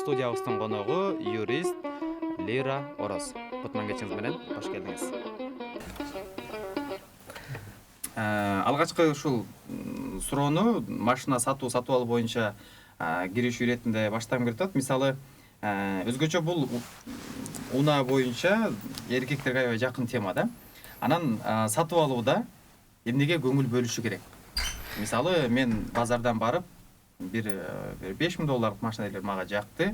Студиябыздын коногу юрист Лира Ороз. Кутман-кечиңиз менен кош келдиңиз. Алгачкы ушул суроону машина сатуу алуу боюнча киришүү иретинде баштагым келип атат. Мисалы, өзгөчө бул унаа боюнча эркектерге аябай жакын тема да. Анан сатып алууда эмнеге көңүл бөлүшү керек? Мисалы, мен базардан барып бир $5000 машина эле мага жакты.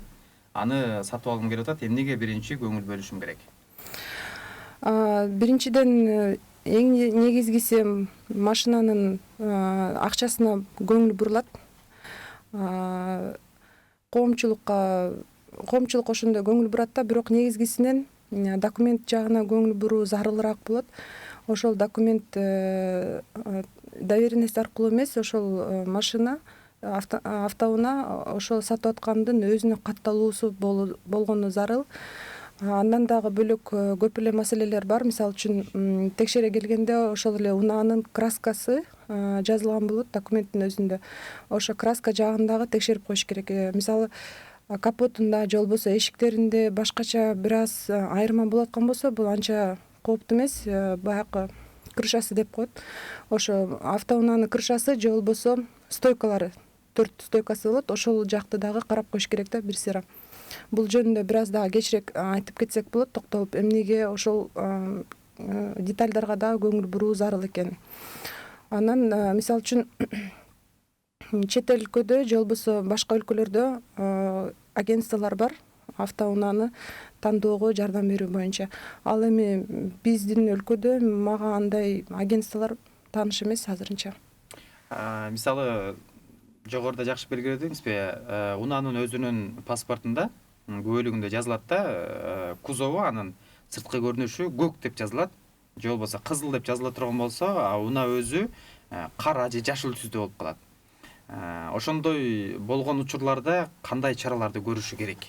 Аны сатып алгым келип атат. Эмнеге биринчи көңүл бөлүшүм керек? Биринчиден эң негизгиси машинанын акчасына көңүл бурулат. Коомчулук ошондой көңүл бурат да, бирок негизгисинен документ жагына көңүл буруу зарылыраак болот. Ошол документ доверенность аркылуу эмес, ошол машина автоунаа ошол сатып аткандын өзүнө катталуусу болгону зарыл. Андан дагы бөлөк көп эле маселелер бар. Мисалы үчүн текшере келгенде ошол эле унаанын краскасы жазылган болот документтин өзүндө. Ошо краска жагын дагы текшерип коюш керек. Мисалы, капотунда же болбосо эшиктеринде башкача бир аз айырма болуп аткан болсо, бул анча кооптуу эмес. Баягы крышасы деп коет. Ошо автоунаанын крышасы же болбосо стойкалары, 4 стойкасы болот. Ошол жакты дагы карап коюш керек да, бир сыйра. Бул жөнүндө бир аз дагы кечирээк айтып кетсек болот, токтолуп, эмнеге ошол детальдарга дагы көңүл буруу зарыл экени. Анан мисалы үчүн чет өлкөдө же болбосо башка өлкөлөрдө агентстволор бар автоунааны тандоого жардам берүү боюнча. Ал эми биздин өлкөдө мага андай агентстволор тааныш эмес азырынча. Мисалы, жогоруда жакшы белгиледиңизби? Унаанын өзүнүн паспортунда көп бөлүгүндө жазылат да, кузову, анын сырткы көрүнүшү көк деп жазылат, же болбосо кызыл деп жазыла турган болсо, унаа өзү кара же жашыл түстө болуп калат. Ошондой болгон учурларда кандай чараларды көрүшү керек?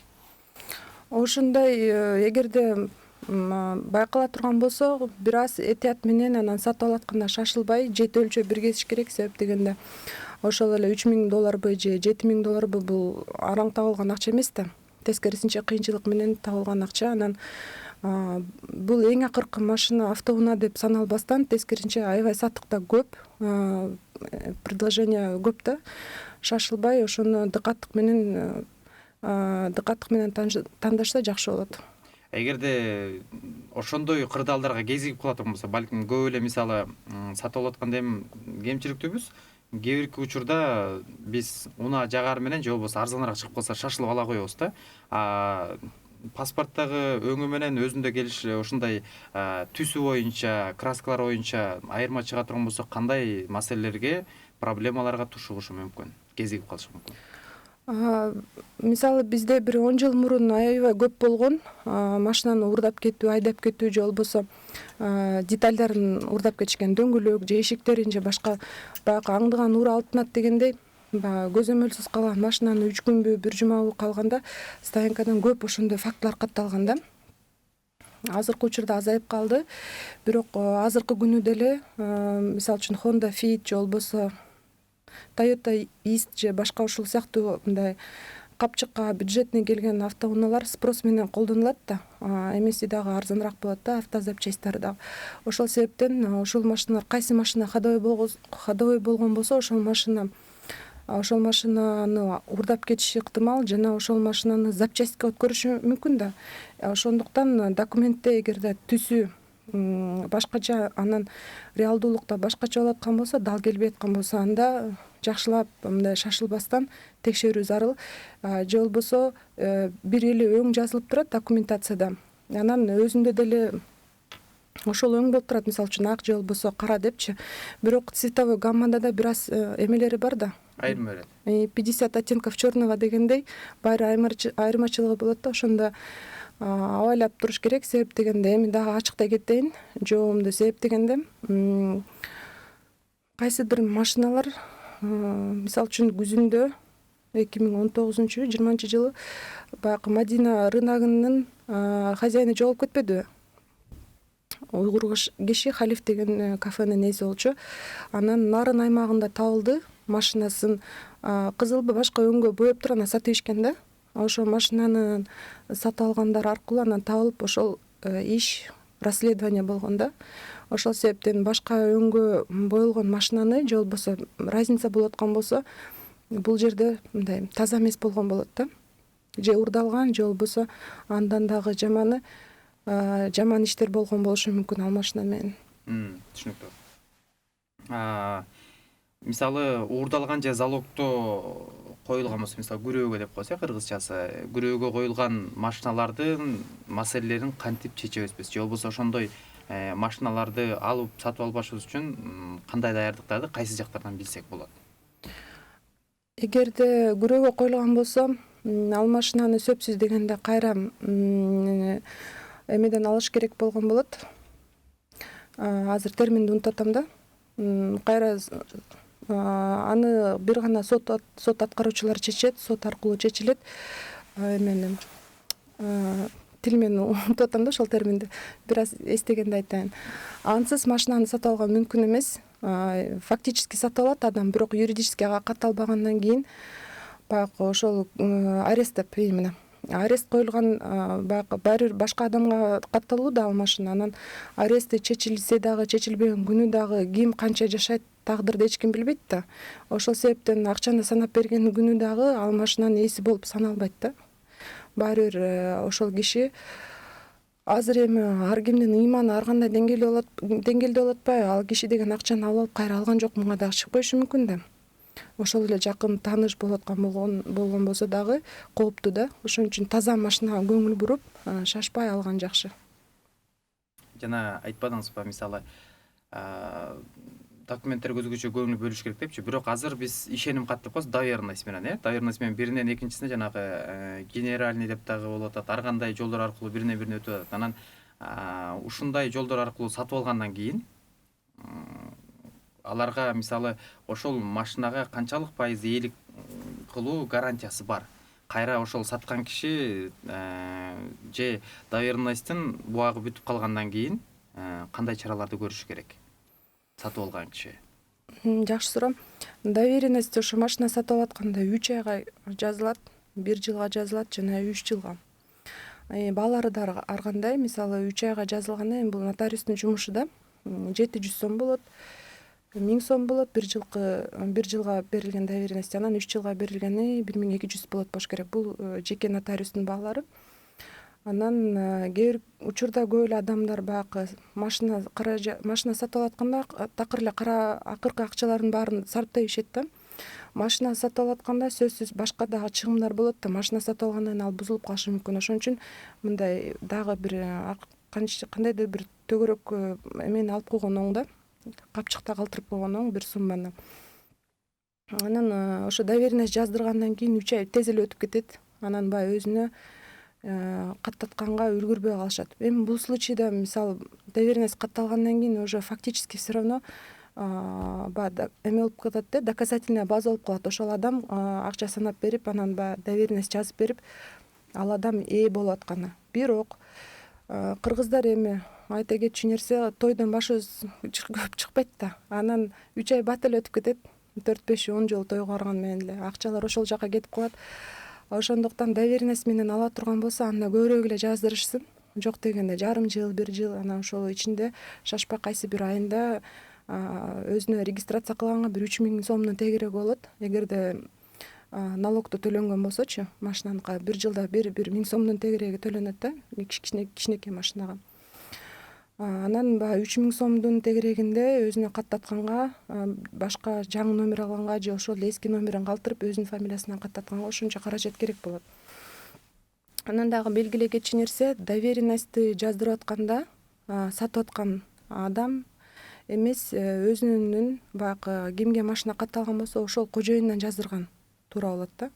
Ошондой эгерде байкала турган болсо, бир аз этият менен анан сатып алып атканда шашылбай, жет өлчөө бир кетиш керек. Себеп дегенде ошол эле $3000 же $7000 бул араң табылган акча эмес да. Тескерисинче кыйынчылык менен табылган акча. Анан бул эң акыркы машина автоунаа деп саналбастан, тескерисинче аябай сатыкта көп, предложение көп да. Шашылбай, ошону дыкаттык менен тандашса жакшы болот. Эгерде ошондой кырдаалдарга кезигип калат болсо, балким көп эле мисалы сатып алып атканда эми кемчиликтүүбүз. Кээ бирки учурда биз унаа жагар менен же болбосо арзаныраак чыгып калса шашылып ала коебуз да. Паспорттагы өңү менен өзүндө келиш ушундай түсү боюнча, краскалар боюнча айырма чыга турган болсо, кандай маселелерге, проблемаларга тушугушу мүмкүн, кезигип калышы мүмкүн? Мисалы, бизде бир 10 жыл мурун аябай көп болгон машинаны урдап кетүү, айдап кетүү же болбосо детальдарын урдап кетишкен, дөңгөлөк же эшиктерин же башка баягы аңдыган уура алтынат дегендей, көзөмөлсүз калган машинаны 3 күнбү, 1 жумабы калганда стоянкадан көп ошондой фактылар катталган да. Азыркы учурда азайып калды. Бирок азыркы күнү деле мисалы үчүн Honda Fit же болбосо Toyota East же башка ушул сыяктуу мындай капчыкка бюджетный келген автоунaalар спрос менен колдонулат да. Эмеси дагы арзаныраак болот да, автозапчасттары дагы. Ошол себептен ошол машиналар, кайсы машина ходовой болгон болсо, ошол машинаны урдап кетиши ыктымал, жана ошол машинаны запчастьке өткөрүшү мүмкүн да. Ошондуктан документте эгерде түсү башкача, анан реалдуулукта башкача болуп аткан болсо, дал келбей аткан болсо, анда жакшылап мындай шашылбастан текшерүү зарыл. Же болбосо бир эле өң жазылып турат документацияда. Анан өзүндө деле ошол өң болуп турат, мисалы үчүн ак же болбосо кара депчи. Бирок цветовой гаммада да бир аз эмелери бар да. Айырма берет. 50 оттенков черного дегендей баары айырмачылыгы болот да. Ошондо абайлап туруш керек. Себеп дегенде, эми дагы ачыктай кетейин жообумду. Себеп дегенде, кайсыдыр машиналар мисалы үчүн күзүндө 2019-20 баягы Мадина рыногунун хозяйны жоголуп кетпедиби? Уйгур киши Халиф деген кафенин ээси болчу. Анан Нарын аймагында табылды. Машинасын кызылбы башка өңгө боеп туруп анан сатып ишкен да. ошол машинаны сатып алгандар аркылуу анан табылып ошол иш расследование болгон да. Ошол себептен башка өңгө боелгон машинаны же болбосо разница болуп аткан болсо бул жерде мындай таза эмес болгон болот да. Же урдалган же болбосо андан дагы жаман иштер болгон болушу мүмкүн ал машина менен. Түшүнүктүү. Мисалы уурдалган же залогдо коюлган болсо, мисалы күрөөгө деп коебуз кыргызчасы, күрөөгө коюлган машиналардын маселелерин кантип чечебиз биз? Же болбосо ошондой машиналарды алып сатып албашыбыз үчүн кандай даярдыктарды кайсы жактардан билсек болот? Эгерде күрөөгө коюлган болсо, ал машинаны сөпсүз дегенде кайра эмеден алыш керек болгон болот. Азыр терминди унутуп атам да. Кайра аны бир гана сот аткаруучулар чечет, сот аркылуу чечилет. Эмени тил менен унутуп атам да ошол терминди. Бир аз эстегенде айтайын. Ансыз машинаны сатып алган мүмкүн эмес. Фактически сатып алат адам, бирок юридически ага катталбагандан кийин баягы ошол арест деп именно арест коюлган, баягы баары бир башка адамга катталуу да ал машина. Анан арести чечилсе дагы чечилбеген күнү дагы ким канча жашайт, тагдырды эч ким билбейт да. Ошол себептен акчаны санап берген күнү дагы ал машинанын ээси болуп саналбайт да. Баары бир ошол киши азыр эми ар кимдин ыйманы ар кандай деңгээлде болуп атпайбы? Ал киши деген акчаны алып кайра алган жокмунга дагы чыгып коюшу мүмкүн да. Ошол эле жакын тааныш болуп аткан болгон болсо дагы кооптуу да. Ошон үчүн таза машинага көңүл буруп, шашпай алган жакшы. Жана айтпадыңызбы, мисалы документтерге өзгөчө көңүл бөлүш керек депчи. Бирок азыр биз ишеним кат деп коебуз, доверенность менен, доверенность менен биринен экинчисине жанагы генеральный деп дагы болуп атат. Ар кандай жолдор аркылуу биринен бирине өтүп атат. Анан ушундай жолдор аркылуу сатып алгандан кийин аларга мисалы ошол машинага канчалык пайыз ээлик кылуу гарантиясы бар? Кайра ошол саткан киши же доверенностьтун буагы бүтүп калгандан кийин кандай чараларды көрүш керек? Сатып алган киши. Жакшы суроо. Доверенность ошо машина сатып алып атканда 3 айга жазылат, 1 жылга жазылат жана 3 жылга. Баалары да ар кандай. Мисалы 3 айга жазылганда эми бул нотариустун жумушу да 700 сом болот, 1000 сом болот, 1 жылга берилген доверенность, анан 3 жылга берилгени 1200 болот болуш керек. Бул жеке нотариустун баалары. Анан кээ бир учурда көп эле адамдар баягы машина сатып алып атканда такыр эле акыркы акчаларын баарын сарптап ийишет да. Машина сатып алып атканда сөзсүз башка дагы чыгымдар болот да. Машина сатып алгандан кийин ал бузулуп калышы мүмкүн. Ошон үчүн мындай дагы бир кандайдыр бир төгөрөк эмени алып койгон оң да. Капчыкта калтырып койгон оң бир сумманы. Анан ошо доверенность жаздыргандан кийин 3 ай тез эле өтүп кетет. Анан баягы өзүнө каттатканга үлгүрбөй калышат. Эми бул случайда мисалы доверенность катталгандан кийин уже фактически все равно баягы эме болуп калат да, доказательная база болуп калат. Ошол адам акча санап берип, анан баягы доверенность жазып берип, ал адам ээ болуп атканы. Бирок кыргыздар эми айта кетчү нерсе, тойдон башыбыз көп чыкпайт да. Анан 3 ай бат эле өтүп кетет. 4-5-10 жолу тойго барган менен эле акчалар ошол жака кетип калат. Ошондуктан доверенность менен ала турган болсо анда көбүрөөк эле жаздырышсын. Жок дегенде жарым жыл, 1 жыл, анан ошол ичинде шашпай кайсы бир айында өзүнө регистрация кылганга бир 3000 сомдун тегереги болот. Эгерде налогдо төлөнгөн болсочу, машинаныкы 1 жылда 1000 сомдун тегереги төлөнөт да, кичинекей машинага. Анан баягы 3000 сомдун тегерегинде өзүнө каттатканга, башка жаңы номер алганга же ошол эски номерин калтырып өзүнүн фамилиясына каттатканга ошончо каражат керек болот. Анан дагы белгилей кетчү нерсе, доверенностьти жаздырып атканда сатып аткан адам эмес, өзүнүн баягы кимге машина катталган болсо ошол кожоюндан жаздырган туура болот да.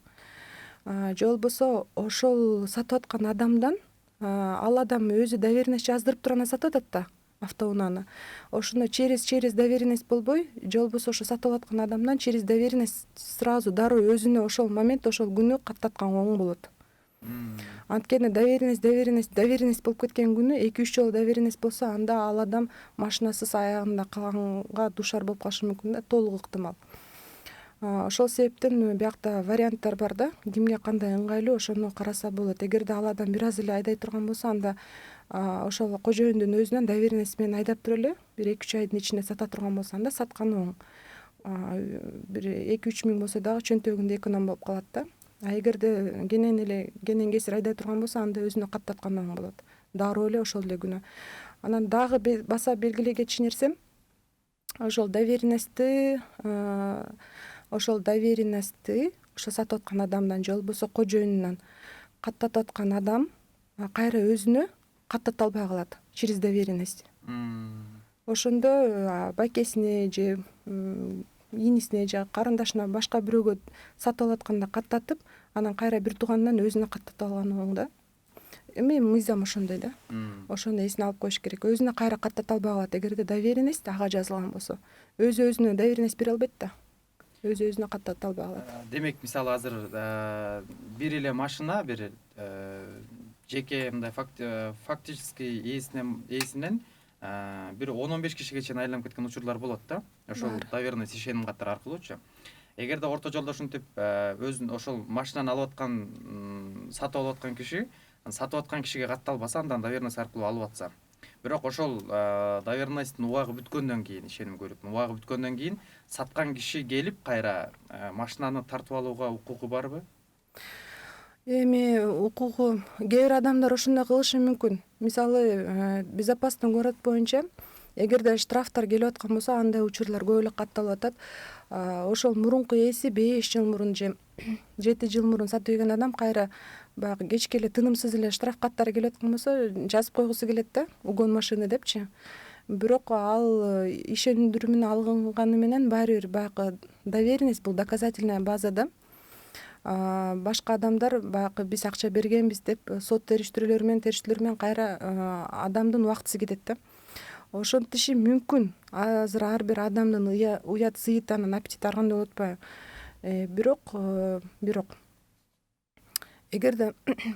Же болбосо ошол сатып аткан адамдан ал адам өзү доверенность жаздырып туруп анан сатып атат да автоунааны. Ошондо через доверенность болбой, же болбосо ошо сатып аткан адамдан через доверенность сразу дароо өзүнө ошол момент, ошол күнү каттаткан оң болот. Анткени доверенность болуп кеткен күнү 2-3 жолу доверенность болсо, анда ал адам машинасыз аягында калганга дуушар болуп калышы мүмкүн да, толук ыктымал. Ошол себептен биякта варианттар бар да, кимге кандай ыңгайлуу ошону караса болот. Эгерде ал адам бир аз эле айдай турган болсо, анда ошол кожоюндун өзүнөн доверенность менен айдап туруп эле бир 2-3 айдын ичинде сата турган болсо, анда сатканы оң. Бир 2-3 миң болсо дагы чөнтөгүндө эконом болуп калат да. Эгерде кенен кесир айдай турган болсо, анда өзүнө каттаткан оң болот. Дароо эле ошол эле күнөө. Анан дагы баса белгилей кетчү нерсем, ошол доверенностьти ошо сатып аткан адамдан же болбосо кожоюнунан каттатып аткан адам кайра өзүнө каттата албай калат через доверенность. Ошондо байкесине же инисине же карындашына башка бирөөгө сатып алып атканда каттатып, анан кайра бир тууганынан өзүнө каттата алган оң да. Эми мыйзам ошондой да. Ошону эсине алып коюш керек. Өзүнө кайра каттата албай калат эгерде доверенность ага жазылган болсо. Өзүнө доверенность бере албайт да. Өзүнө каттата албай калат. Демек, мисалы азыр бир эле машина, бир жеке мындай фактически ээсинен бир 10-15 кишиге чейин айланып кеткен учурлар болот да. Ошол доверенность ишеним каттары аркылуучу. Эгерде орто жолдо ушинтип өзүн ошол машинаны алып аткан, сатып алып аткан киши сатып аткан кишиге катталбаса, андан доверенность аркылуу алып атса, бирок ошол доверенностьтун убагы бүткөндөн кийин, ишеним көрүп, убагы бүткөндөн кийин саткан киши келип кайра машинаны тартып алууга укугу барбы? Эми укугу кээ бир адамдар ошондой кылышы мүмкүн. Мисалы, безопасный город боюнча эгерде штрафтар келип аткан болсо, андай учурлар көп эле катталып атат. Ошол мурунку ээси 5 жыл мурун же 7 жыл мурун сатып ийген адам кайра баягы кечке эле тынымсыз эле штраф каттары келип аткан болсо, жазып койгусу келет да, угон машины депчи. Бирок ал ишендирүүнү алганы менен баары бир баягы доверенность, бул доказательная база да. Башка адамдар баягы биз акча бергенбиз деп сот териштирүүлөрү менен кайра адамдын убактысы кетет да. Ошентиши мүмкүн. Азыр ар бир адамдын уят сыйыт, анан аппетит ар кандай болуп атпайбы. Бирок эгерде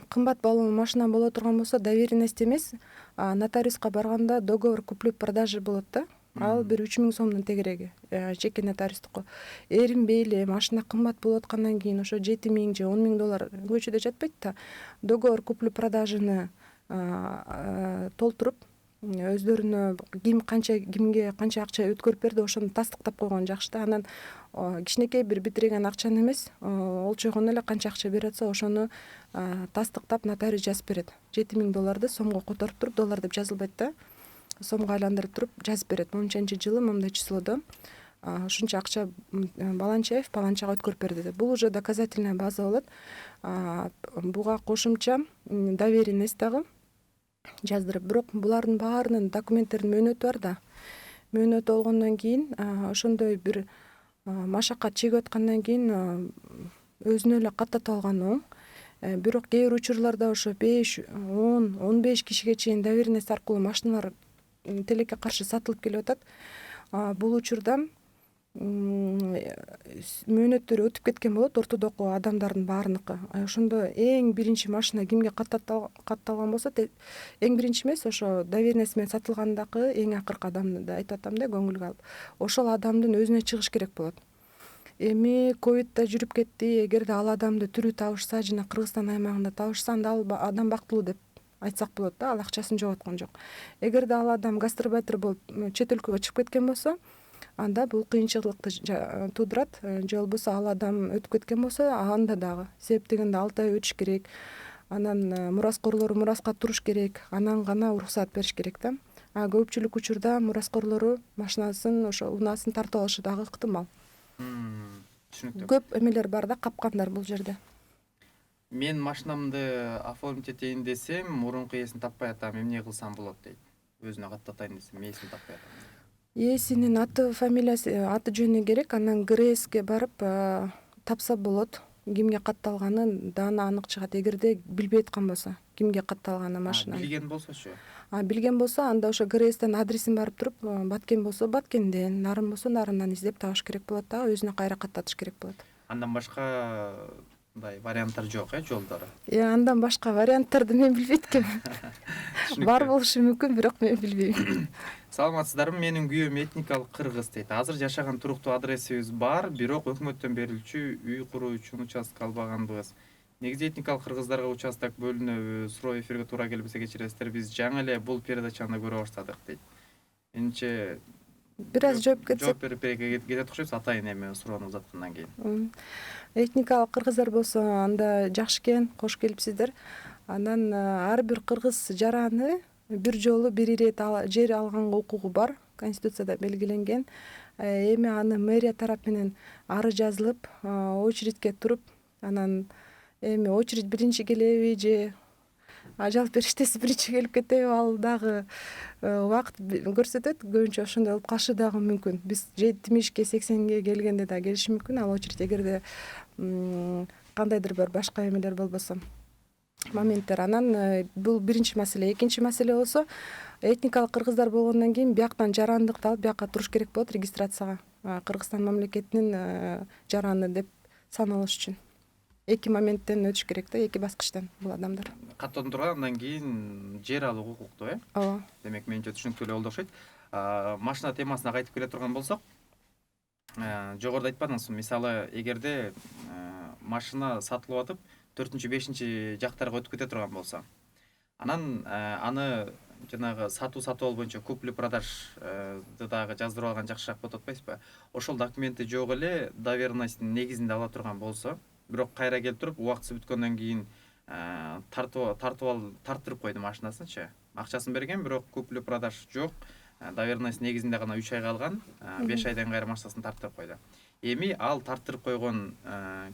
кымбат баалуу машина боло турган болсо, доверенность эмес, нотариуска барганда договор купли-продажи болот да. Ал бир 3 миң сомдун тегереги, жеке нотариустуку. Эринбей эле машина кымбат болуп аткандан кийин ошо 7 миң же 10 миң доллар көчөдө жатпайт да. Договор купли-продажыны толтуруп, өздөрүнө кимге канча акча өткөрүп берди, ошону тастыктап койгон жакшы да. Анан кичинекей бир битирген акчаны эмес, олчойгоно эле канча акча берип атса, ошону тастыктап нотариус жазып берет. 7 миң долларды сомго которуп туруп, доллар деп жазылбайт да, сомго айландырып туруп жазып берет. Мончанчы жылы моундай числодо ушунча акча Баланчаев Баланчага өткөрүп берди деп. Бул уже доказательная база болот. Буга кошумча доверенность дагы жаздырып, бирок булардын баарынын документтердин мөөнөтү бар да. Мөөнөтү болгондон кийин ошондой бир машакат чегип аткандан кийин өзүнө эле каттатып алган оң. Бирок кээ бир учурларда ошо 5, 10, 15 кишиге чейин доверенность аркылуу машиналар тилекке каршы сатылып келип атат. Бул учурда мөөнөттөрү өтүп кеткен болот, ортодогу адамдардын баарыныкы. Ошондо эң биринчи машина кимге катталган болсо, эң биринчи эмес, ошо доверенность менен сатылгандагы эң акыркы адамды да айтып атам да, көңүлгө алып. Ошол адамдын өзүнө чыгыш керек болот. Эми ковид да жүрүп кетти. Эгерде ал адамды тирүү табышса, жана Кыргызстан аймагында табышса, анда ал адам бактылуу деп айтсак болот да, ал акчасын жоготкон жок. Эгерде ал адам гастарбайтер болуп чет өлкөгө чыгып кеткен болсо, анда бул кыйынчылыкты туудурат. Же болбосо ал адам өтүп кеткен болсо, анда дагы себеп дегенде 6 ай өтүш керек. Анан мураскорлору мураска туруш керек, анан гана уруксаат бериш керек да. Көпчүлүк учурда мураскорлору машинасын, ошо унаасын тартып алышы дагы ыктымал. Түшүнүктүү. Көп эмелер бар да, капкандар бул жерде. Мен машинамды оформить этейин десем, мурунку ээсин таппай атам, эмне кылсам болот дейт. Өзүнө каттатайын десем, ээсин таппай атам. Ээсинин аты, фамилиясы, аты жөнү керек. Анан ГРСке барып тапса болот. Кимге катталганын даана анык чыгат. Эгерде билбей аткан болсо, кимге катталганын машина. Билген болсочу? Билген болсо, анда ошо ГРСтен адресин барып туруп, Баткен болсо Баткенден, Нарын болсо Нарындан издеп табыш керек болот да, өзүнө кайра каттатыш керек болот. Андан башка мындай варианттар жок жолдору. Андан башка варианттарды мен билбейт экенмин. Бар болушу мүмкүн, бирок мен билбейм. Саламатсыздарбы? Менин күйөөм этникалык кыргыз дейт. Азыр жашаган туруктуу адресибиз бар, бирок өкмөттөн берилчү үй куруу үчүн участок албаганбыз. Негизи этникалык кыргыздарга участок бөлүнөбү, суроо эфирге туура келбесе кечиресиздер. Биз жаңы эле бул передачаны көрө баштадык дейт. Менимче Бир аз жооп кетсек. Жооп берип кетет окшойбуз, атайын эми суроону узаткандан кийин. Этникалык кыргыздар болсо анда жакшы экен, кош келипсиздер. Анан ар бир кыргыз жараны бир жолу бир ирет жер алганга укугу бар, конституцияда белгиленген. Эми аны мэрия тарап менен ары жазылып, очередке туруп, анан эми очередь биринчи келеби же ажал периштеси биринчи келип кетеби, ал дагы убакыт көрсөтөт. Көбүнчө ошондой болуп калышы дагы мүмкүн. Биз 70-ке 80-ге келгенде да келиши мүмкүн ал очередь, эгерде кандайдыр бир башка эмелер болбосо, моменттер. Анан бул биринчи маселе. Экинчи маселе болсо, этникалык кыргыздар болгондон кийин бияктан жарандыкты алып бияка туруш керек болот регистрацияга. Кыргызстан мамлекетинин жараны деп саналыш үчүн. Эки моменттен өтүш керек да, эки баскычтан бул адамдар. Каттоодон турган андан кийин жер алуу укуктуу, Ооба. Демек менимче түшүнүктүү эле болду окшойт. Машина темасына кайтып келе турган болсок, жогоруда айтпадыңызбы, мисалы эгерде машина сатылып атып 4-5 жактарга өтүп кете турган болсо, анан аны жанагы сатуу алуу боюнча купли продажды дагы жаздырып алган жакшыраак болот атпайсызбы? Ошол документи жок эле доверенностьтин негизинде ала турган болсо, бирок кайра келип туруп убактысы бүткөндөн кийин тарттырып койду машинасынчы. Акчасын берген, бирок купли продаж жок. Доверенность негизинде гана 3 айга алган, 5 айдан кайра машинасын тарттырып койду. Эми ал тарттырып койгон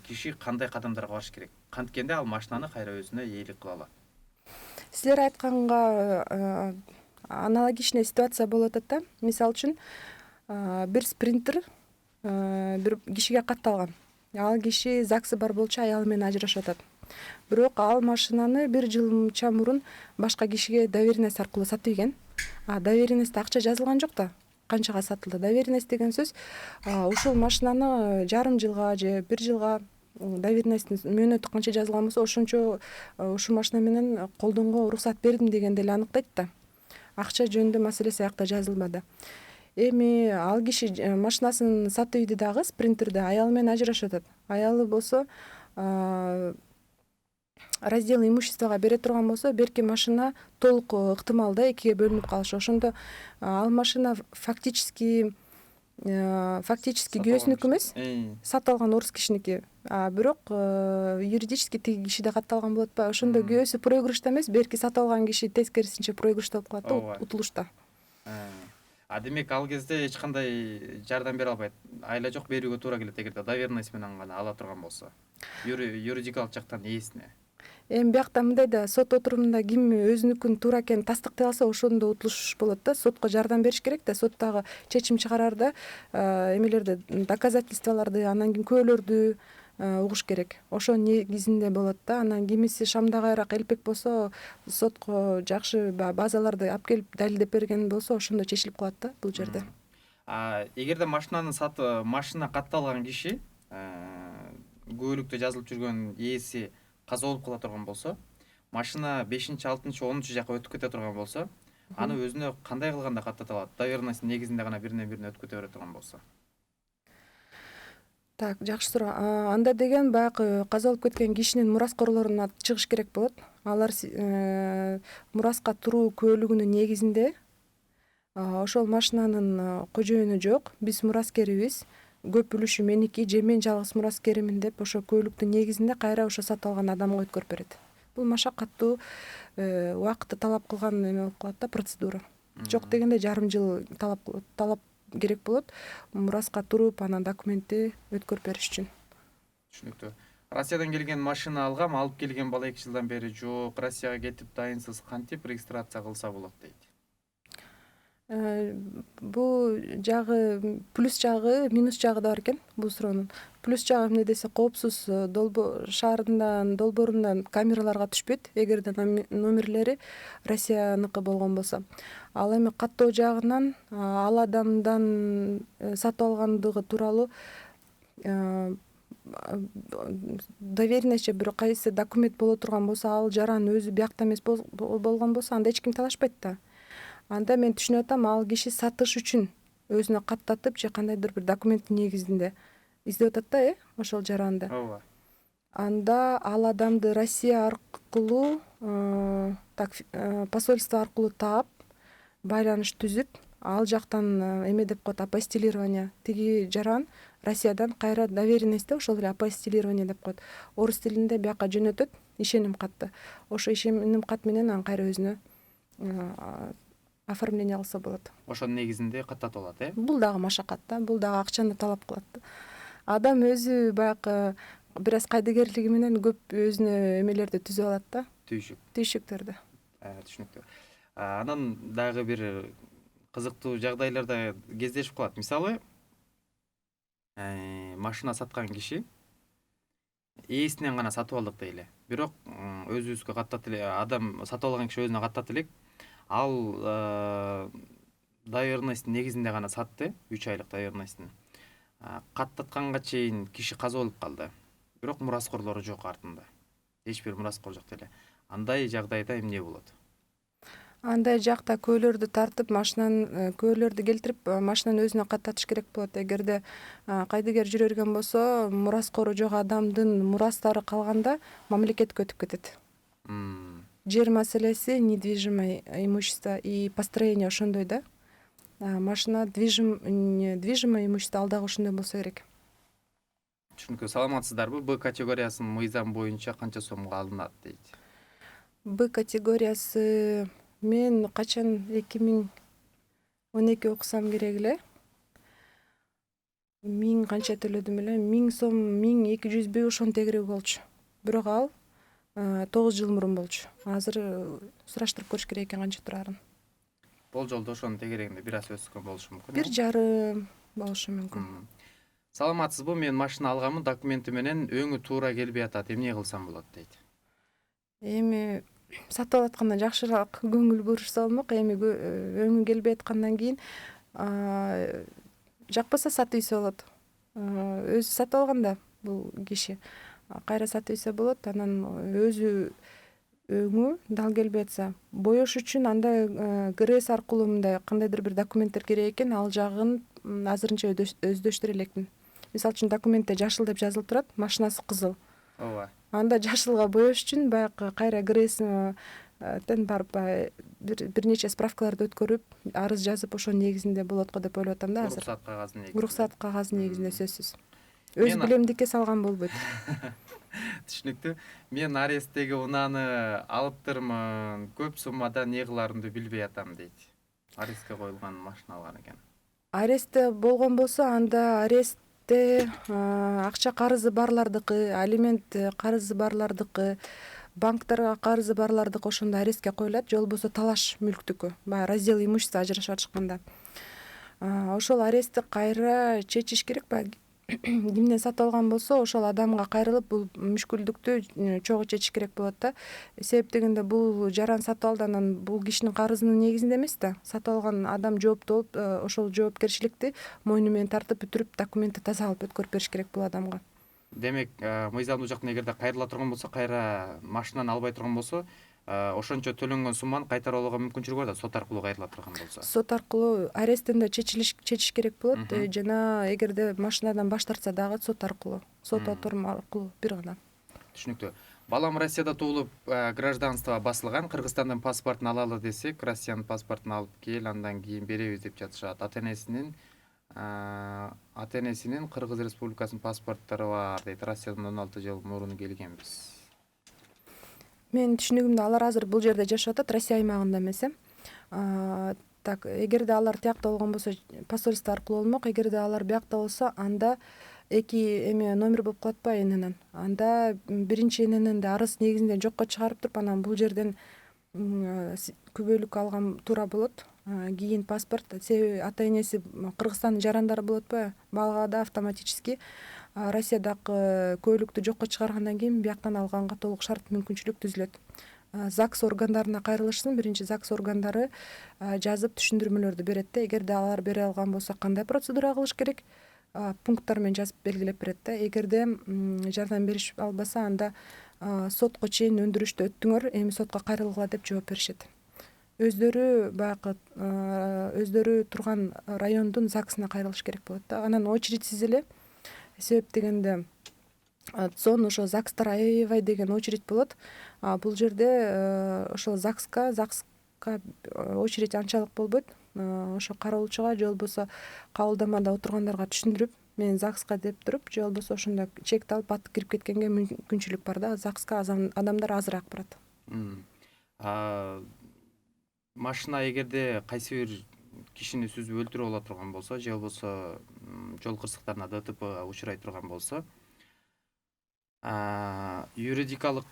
киши кандай кадамдарга барыш керек? Канткенде ал машинаны кайра өзүнө ээлик кыла алат? Силер айтканга аналогичный ситуация болуп атат да. Мисалы үчүн бир спринтер бир кишиге катталган. Ал киши ЗАГСы бар болчу аялы менен ажырашып атат. Бирок ал машинаны бир жылча мурун башка кишиге доверенность аркылуу сатып ийген. Доверенностьте акча жазылган жок да, канчага сатылды. Доверенность деген сөз ушул машинаны жарым жылга же бир жылга доверенностьтин мөөнөтү канча жазылган болсо, ошончо ушул машина менен колдонууга уруксат бердим дегенди эле аныктайт да. Акча жөнүндө маселеси аякта жазылбады. Эми ал киши машинасын сатып ийди дагы, спринтерди, аялы менен ажырашып атат. Аялы болсо раздел имуществого бере турган болсо, берки машина толук ыктымал да экиге бөлүнүп калышы. Ошондо ал машина фактически күйөөсүнүкү эмес, сатып алган орус кишиники. Бирок юридически тиги кишиде катталган болот атпайбы? Ошондо күйөөсү проигрышта эмес, берки сатып алган киши тескерисинче проигрышта болуп калат да, утулушта. Демек ал кезде эч кандай жардам бере албайт. Айла жок, берүүгө туура келет эгерде доверенность менен гана ала турган болсо. Юридикалык жактан эсине. Эми биякта мындай да, сот отурумунда ким өзүнүкүн туура экенин тастыктай алса, ошондо утулуш болот да. Сотко жардам бериш керек да, сот дагы чечим чыгарарда эмелерди, доказательстволорду, анан кийин күбөлөрдү угуш керек. Ошонун негизинде болот да. Анан кимиси шамдагайраак элпек болсо, сотко жакшы базаларды алып келип далилдеп берген болсо, ошондо чечилип калат да бул жерде. Эгерде машина катталган киши күбөлүктө жазылып жүргөн ээси каза болуп кала турган болсо, машина 5-6-10 жакка өтүп кете турган болсо, аны өзүнө кандай кылганда каттата алат? Доверенность негизинде гана биринен бирине өтүп кете бере турган болсо. Так, жакшы суроо. Анда деген баягы каза болуп кеткен кишинин мураскорлоруна чыгыш керек болот. Алар мураска туруу күбөлүгүнүн негизинде ошол машинанын кожоюну жок, биз мураскерибиз, көп үлүшү меники же мен жалгыз мураскеримин деп ошо күбөлүктүн негизинде кайра ошо сатып алган адамга өткөрүп берет. Бул машакаттуу, убакытты талап кылган эме болуп калат да, процедура. Жок дегенде жарым жыл талап керек болот мураска туруп, анан документти өткөрүп бериш үчүн. Түшүнүктүү. Россиядан келген машина алгам, алып келген бала 2 жылдан бери жок, Россияга кетип дайынсыз, кантип регистрация кылса болот дейт? Бул жагы плюс жагы, минус жагы да бар экен бул суроонун. Плюс жагы эмне десе, коопсуз шаарындан, долбоорундан камераларга түшпөйт, эгерде номерлери Россияныкы болгон болсо. Ал эми каттоо жагынан ал адамдан сатып алгандыгы тууралуу доверенность бир кайсы документ боло турган болсо, ал жаран өзү биякта эмес болгон болсо, анда эч ким талашпайт да. Анда мен түшүнүп атам, ал киши сатыш үчүн өзүнө каттатып же кандайдыр бир документтин негизинде издеп атат да, ошол жаранды. ооба. Анда ал адамды Россия аркылуу посольство аркылуу таап, байланыш түзүп, ал жактан эме деп коет, апостилирование. Тиги жаран Россиядан кайра доверенность ошол эле апостилирование деп коет. Орус тилинде бияка жөнөтөт ишеним катты. Ошо ишеним кат менен анан кайра өзүнө оформление кылса болот. Ошонун негизинде каттатып алат, Бул дагы машакат да, бул дагы акчаны талап кылат. Адам өзү баягы бир аз кайдыгерлиги менен көп өзүнө эмелерди түзүп алат да, түйшүктөрдү. Түшүнүктүү. Анан дагы бир кызыктуу жагдайлар да кездешип калат. Мисалы, машина саткан киши ээсинен гана сатып алдык дейли. Бирок өзүбүзгө каттат эле, адам сатып алган киши өзүнө каттат элек. Ал доверенностьтин негизинде гана сатты, 3 айлык доверенностьтин. Каттатканга чейин киши каза болуп калды. Бирок мураскорлору жок артында. Эч бир мураскор жок деле. Андай жагдайда эмне болот? Андай жакта көөлөрдү тартып, көөлөрдү келтирип, машинаны өзүнө каттатыш керек болот. Эгерде кайдыгер жүрө берген болсо, мураскору жок адамдын мурастары калганда мамлекетке өтүп кетет. Жер маселеси, недвижимое имущество и построение ошондой да. Машина движимое имущество ал дагы ошондой болсо керек. Түшүнүктүү. Саламатсыздарбы? Б категориясынын мыйзам боюнча канча сомго алынат дейт? Б категориясы мен качан 2012 окусам керек эле. 1000 канча төлөдүм эле? 1000 сом, 1200 ошонун тегереги болчу. Бирок ал 9 жыл мурун болчу. Азыр сураштырып көрүш керек экен канча турарын. Болжолдо ошонун тегерегинде бир аз өскөн болушу мүмкүн. 1,5 болушу мүмкүн. Саламатсызбы? Мен машина алганмын, документи менен өңү туура келбей атат. Эмне кылсам болот дейт? Эми сатып алатканда жакшыраак көңүл бурушса болмок. Эми өңү келбей аткандан кийин жакпаса сатып ийсе болот. Өзү сатып алганда бул киши кайра сатып ийсе болот. Анан өзү өңү дал келбей атса, боеш үчүн анда ГРС аркылуу мындай кандайдыр бир документтер керек экен. Ал жагын азырынча өздөштүрө элекмин. Мисалы үчүн документте жашыл деп жазылып турат, машинасы кызыл. Ооба. Анда жашылга боеш үчүн баягы кайра ГРСтен барып бир нече справкаларды өткөрүп, арыз жазып, ошонун негизинде болот го деп ойлоп атам да азыр. Уруксат кагазын негизинде. Уруксат кагазынын негизинде сөзсүз. Өз билемдикке салган болбойт. Түшүнүктүү. Мен аресттеги унааны алыптырмын, көп суммада не кыларымды билбей атам дейт. Арестке коюлган машина алган экен. Арестте болгон болсо, анда арестте акча карызы барлардыкы, алимент карызы барлардыкы, банктарга карызы барлардыкы ошондо арестке коюлат, же болбосо талаш мүлктүкү, баягы раздел имущества ажырашып атышканда. Ошол арестти кайра чечиш керек баягы. Кимден сатып алган болсо, ошол адамга кайрылып бул мүшкүлдүктү чогуу чечиш керек болот да. Себеп дегенде бул жаран сатып алды, анан бул кишинин карызынын негизинде эмес да. Сатып алган адам жооптуу болуп, ошол жоопкерчиликти мойну менен тартып бүтүрүп, документти таза алып өткөрүп бериш керек бул адамга. Демек, мыйзамдуу жактан эгерде кайрыла турган болсо, кайра машинаны албай турган болсо, ошончо төлөнгөн сумманы кайтарып алууга мүмкүнчүлүк бар да, сот аркылуу кайрыла турган болсо. Сот аркылуу аресттен да чечиш керек болот. Жана эгерде машинадан баш тартса дагы сот аркылуу, сот отурум аркылуу бир гана. Түшүнүктүү. Балам Россияда туулуп, гражданство басылган, Кыргызстандын паспортун алалы десек, Россиянын паспортун алып кел, андан кийин беребиз деп жатышат. Ата-энесинин Кыргыз Республикасынын паспорттору бар дейт. Россиядан 16 жыл мурун келгенбиз. Менин түшүнүгүмдө алар азыр бул жерде жашап атат, Россия аймагында эмес. Так, эгерде алар тиякта болгон болсо, посольство аркылуу болмок. Эгерде алар биякта болсо, анда эки номер болуп калат ба ННН. Анда биринчи НННди арыз негизинде жокко чыгарып туруп, анан бул жерден күбөлүк алган туура болот. Кийин паспорт, себеби ата-энеси Кыргызстандын жарандары болот ба, балгада автоматически Россиядагы күбөлүктү жокко чыгаргандан кийин бияктан алганга толук шарт мүмкүнчүлүк түзүлөт. ЗАГС органдарына кайрылышсын, биринчи ЗАГС органдары жазып түшүндүрмөлөрдү берет да. Эгерде алар бере алган болсо, кандай процедура кылыш керек? пункттар менен жазып белгилеп берет да. Эгерде жардам бериш албаса, анда сотко чейин өндүрүштү өттүңөр, эми сотко кайрылгыла деп жооп беришет. Өздөрү баягы өздөрү турган райондун ЗАГСына кайрылыш керек болот да. Анан очередьсиз эле, себеп дегенде ЦОН ошо ЗАГСтар аябай деген очередь болот. Бул жерде ошол ЗАГСка очередь анчалык болбойт. Ошо кароолчуга же болбосо кабылдамада отургандарга түшүндүрүп, мен ЗАГСка деп туруп, же болбосо ошондо чекти алып аты кирип кеткенге мүмкүнчүлүк бар да. ЗАГСка адамдар азыраак барат. Машина эгерде кайсы бир кишини сүзүп өлтүрүп ала турган болсо, же болбосо жол кырсыктарына ДТПга учурай турган болсо, юридикалык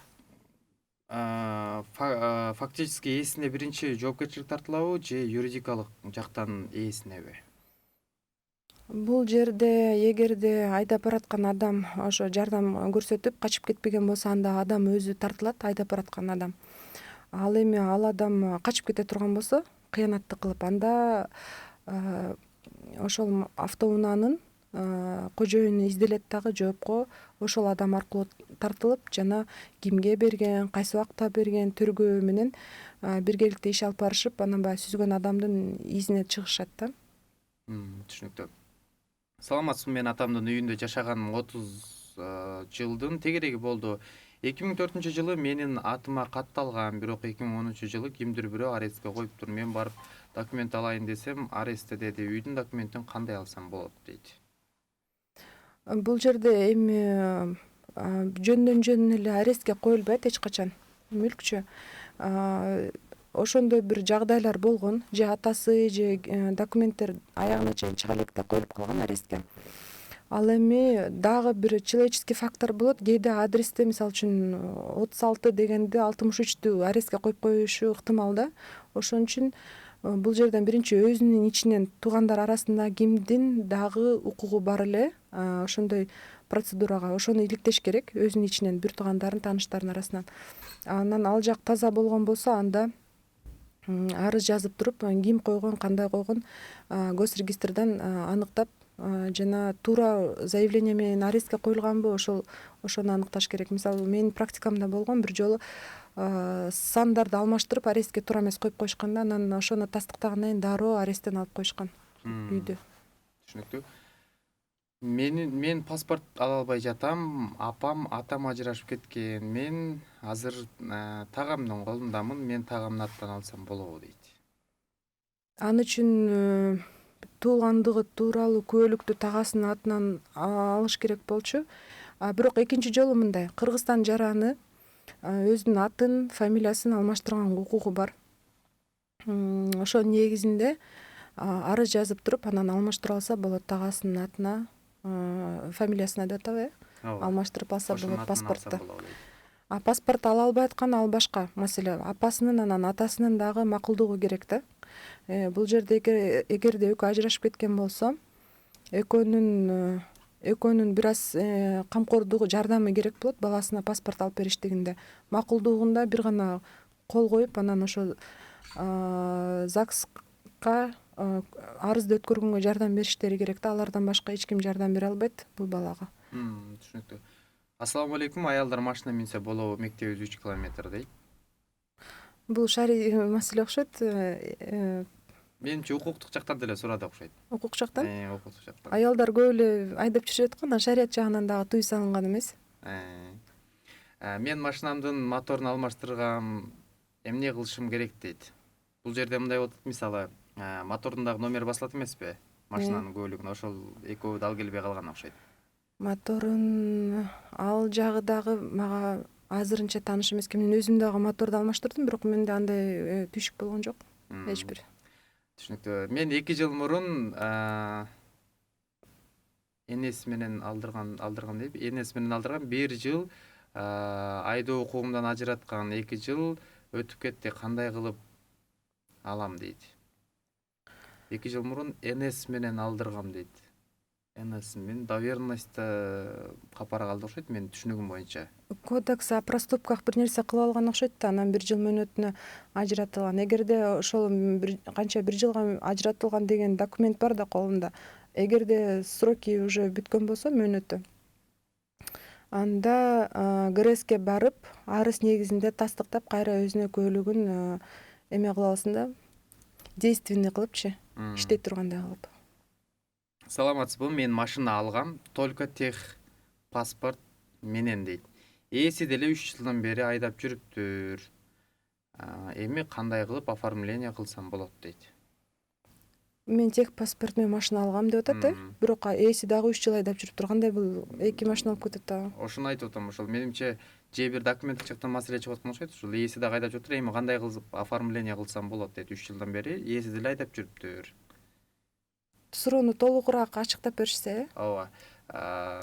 фактически ээсине биринчи жоопкерчилик тартылабы же юридикалык жактан ээсинеби? Бул жерде эгерде айдап бараткан адам ошо жардам көрсөтүп качып кетпеген болсо, анда адам өзү тартылат, айдап бараткан адам. Ал эми ал адам качып кете турган болсо, кыянаттык кылып, анда ошол автоунаанын кожоюну изделет дагы, жоопко ошол адам аркылуу тартылып, жана кимге берген, кайсы убакта берген төргөө менен биргеликте иш алып барышып, анан баягы сүзгөн адамдын изине чыгышат да. Түшүнүктүү. Саламатсызбы, мен атамдын үйүндө жашаганым 30 жылдын тегереги болду. 2004 жылы менин атыма катталган, бирок 2010 жылы кимдир бирөө арестке коюптур. Мен барып документ алайын десем, арестте деди. Үйдүн документин кандай алсам болот дейт. Бул жерде эми жөндөн жөн эле арестке коюлбайт эч качан. Мүлкчү ошондой бир жагдайлар болгон, же атасы, же документтер аягына чейин чыга электе коюлуп калган арестке. Ал эми дагы бир человеческий фактор болот. Кээде адресте, мисалы үчүн 36 дегенде 63-тү арестке коюп коюшу ыктымал да. Ошон үчүн бул жерден биринчи өзүнүн ичинен туугандар арасында кимдин дагы укугу бар эле ошондой процедурага, ошону иликтеш керек, өзүнүн ичинен бир туугандарын, тааныштарын арасынан. Анан ал жак таза болгон болсо, анда арыз жазып туруп, ким койгон, кандай койгон, госрегистрден аныктап, жана туура заявление менен арестке коюлганбы, ошону аныкташ керек. Мисалы, менин практикамда болгон, бир жолу сандарды алмаштырып арестке туура эмес коюп коюшкан да, анан ошону тастыктагандан кийин дароо аресттен алып коюшкан үйдү. Түшүнүктүү. Мен паспорт ала албай жатам, апам, атам ажырашып кеткен. Мен азыр тагамдын колундамын, мен тагамдын аттан алсам болобу дейт. Аны үчүн туулгандыгы тууралуу күбөлүктү тагасынын атынан алыш керек болчу. Бирок экинчи жолу мындай, Кыргызстан жараны өзүнүн атын, фамилиясын алмаштырганга укугу бар. Ошонун негизинде арыз жазып туруп, анан алмаштыра алса болот, тагасынын атына, фамилиясына деп атабы, алмаштырып алса болот паспортто. Паспорт ала албай аткан, ал башка маселе. Апасынын, анан атасынын дагы макулдугу керек да. Бул жерде эгерде экөө ажырашып кеткен болсо, экөөнүн бир аз камкордугу, жардамы керек болот баласына паспорт алып бериштигинде. Макулдугунда бир гана кол коюп, анан ошо ЗАГСка арызды өткөргөнгө жардам бериштери керек да. Алардан башка эч ким жардам бере албайт бул балага. Түшүнүктүү. Ассаламу алейкум, аялдар машина минсе болобу, мектебибиз 3 километр дейт. Бул шарий маселе окшойт. Менимче укуктук жактан деле сурады окшойт. Укук жактан? Укуктук жактан. Аялдар көп эле айдап жүрүшөт го, анан шарият жагынан дагы тыюу салынган эмес. Мен машинамдын моторун алмаштыргам, эмне кылышым керек дейт. Бул жерде мындай болот, мисалы, мотордун дагы номери басылат эмеспи? Машинанын көлүгүнө, ошол экөө дал келбей калган окшойт. Моторун ал жагы дагы мага азырынча тааныш эмес. Мен өзүм дагы моторду алмаштырдым, бирок менде андай түйшүк болгон жок. Эч бир. Түшүнүктүү. Мен 2 жыл мурун энеси менен алдырган дейт. Энеси менен алдырган 1 жыл айдоо укугумдан ажыраткан, 2 жыл өтүп кетти. Кандай кылып алам дейт. 2 жыл мурун энеси менен алдыргам дейт. Энеси менен доверенностьта капара калды окшойт, менин түшүнүгүм боюнча. Кодекс о проступках бир нерсе кылып алган окшойт да, анан 1 жыл мөөнөтүнө ажыратылган. Эгерде ошол канча 1 жылга ажыратылган деген документ бар да колунда, эгерде сроки уже бүткөн болсо мөөнөтү, анда ГРСке барып арыз негизинде тастыктап кайра өзүнө көйлөгүн эме кыла аласың да, действенный кылыпчы, иштей тургандай кылып. Саламатсызбы, мен машина алгам, только тех паспорт менен дейт. Ээси деле 3 жылдан бери айдап жүрүптүр. Эми кандай кылып оформление кылсам болот дейт. Мен тех паспорт менен машина алгам деп атат, бирок ээси дагы 3 жыл айдап жүрүптүр. Кандай бул эки машина алып кетет дагы? Ошону айтып атам, ошол менимче же бир документтик жактан маселе чыгып аткан окшойт. Ушул ээси дагы айдап жүрүптүр, эми кандай кылып оформление кылсам болот дейт. 3 жылдан бери ээси деле айдап жүрүптүр. Суроону толугураак ачыктап беришсе? Ооба.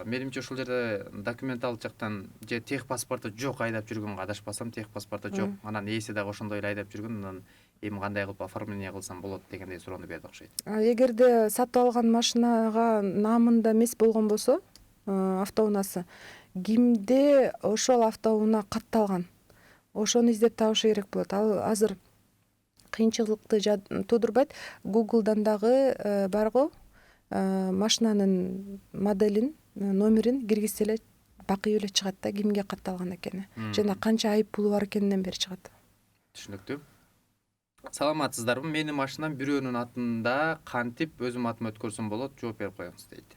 Менимче ушул жерде документалдык жактан же тех паспорту жок айдап жүргөнгө адашпасам, тех паспорту жок, анан ээси дагы ошондой эле айдап жүргөн, анан эми кандай кылып оформление кылсам болот дегендей суроону берди окшойт. Эгерде сатып алган машинага наамында эмес болгон болсо, автоунаасы, кимде ошол автоунаа катталган, ошону издеп табышы керек болот. Ал азыр кыйынчылыкты туудурбайт. Google'дан дагы барго, машинанын моделин, номерин киргизсе эле бакый эле чыгат да, кимге катталган экени жана канча айып пулу бар экенинен бери чыгат. Түшүнүктүү. Саламатсыздарбы? Менин машинам бирөөнүн атында, кантип өзүм атыма өткөрсөм болот? Жооп берип коюңуз дейт.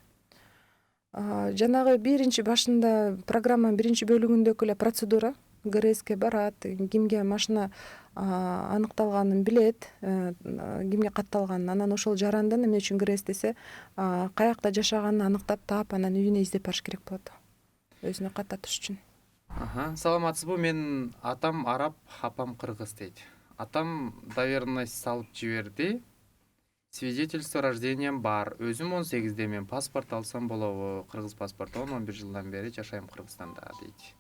Жанагы биринчи башында программанын биринчи бөлүгүндөгү эле процедура, ГРСке барат, кимге машина аныкталганын билет, кимге катталганын, анан ошол жарандан эмне үчүн ГРС десе, каякта жашаганын аныктап таап, анан үйүнө издеп барыш керек болот, өзүнө каттатыш үчүн. Саламатсызбы? Менин атам араб, апам кыргыз дейт. Атам доверенность салып жиберди. Свидетельство рождением бар. Өзүм 18де, мен паспорт алсам болобу? Кыргыз паспорту 11 жылдан бери жашайм Кыргызстанда дейт.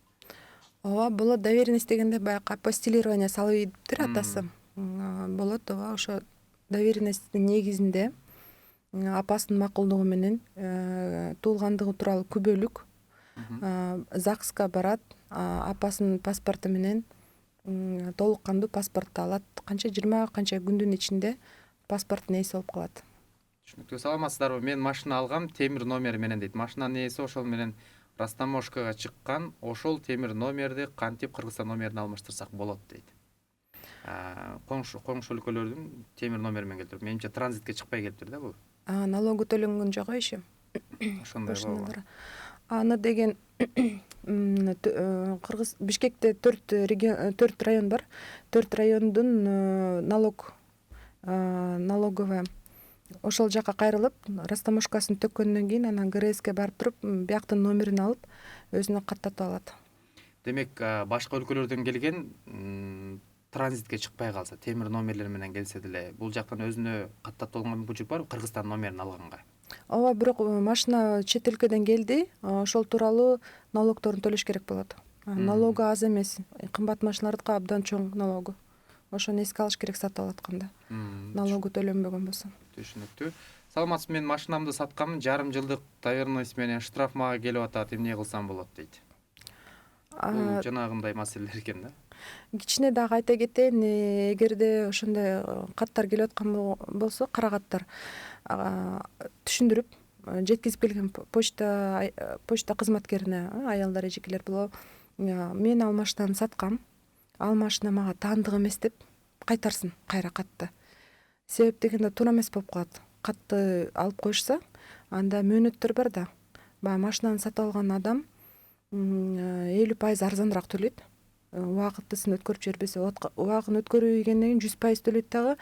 Ооба, болот. Доверенность дегенде баягы апостилирование салып ийиптир атасы. Болот, ооба. Ошо доверенностьтин негизинде апасынын макулдугу менен туулгандыгы тууралуу күбөлүк ЗАГСка барат, апасынын паспорту менен толук кандуу паспортту алат. Канча 20 канча күндүн ичинде паспорттун ээси болуп калат. Түшүнүктүү. Саламатсыздарбы? Мен машина алгам, темир номери менен дейт. Машинанын ээси ошол менен растаможкага чыккан. Ошол темир номерди кантип Кыргызстан номерине алмаштырсак болот дейт. Коңшу өлкөлөрдүн темир номери менен келтирип, менимче транзитке чыкпай келиптир да бул. Налогу төлөнгөн жок иши. Ошондой болобу? Аны деген Кыргыз Бишкекте 4 район бар. 4 райондун налоговая ошол жака кайрылып, растаможкасын төккөндөн кийин анан ГРСке барып туруп, бияктын номерин алып, өзүнө каттатып алат. Демек, башка өлкөлөрдөн келген транзитке чыкпай калса, темир номерлер менен келсе деле, бул жактан өзүнө каттатып алганга мүмкүнчүлүк барбы Кыргызстан номерин алганга? Ооба, бирок машина чет өлкөдөн келди, ошол тууралуу налогторун төлөш керек болот. Налогу аз эмес, кымбат машиналардыкы абдан чоң налогу. Ошону эске алыш керек сатып алып атканда. Налогу төлөнбөгөн болсо. Түшүнүктүү. Саламатсызбы? Мен машинамды саткам, жарым жылдык доверенность менен штраф мага келип атат, эмне кылсам болот дейт. Бул жанагындай маселелер экен да. Кичине дагы айта кетейин, эгерде ошондой каттар келип аткан болсо, кара каттар түшүндүрүп жеткизип келген почта кызматкерине, аялдар, эжекелер болобу, мен ал машинаны саткам, ал машина мага таандык эмес деп кайтарсын кайра катты. Себеп дегенде туура эмес болуп калат. Катты алып коюшса, анда мөөнөттөр бар да. Баягы машинаны сатып алган адам 50% арзаныраак төлөйт. Убакытысын өткөрүп жибербесе, убагын өткөрбөгөндөн кийин 100% төлөйт дагы.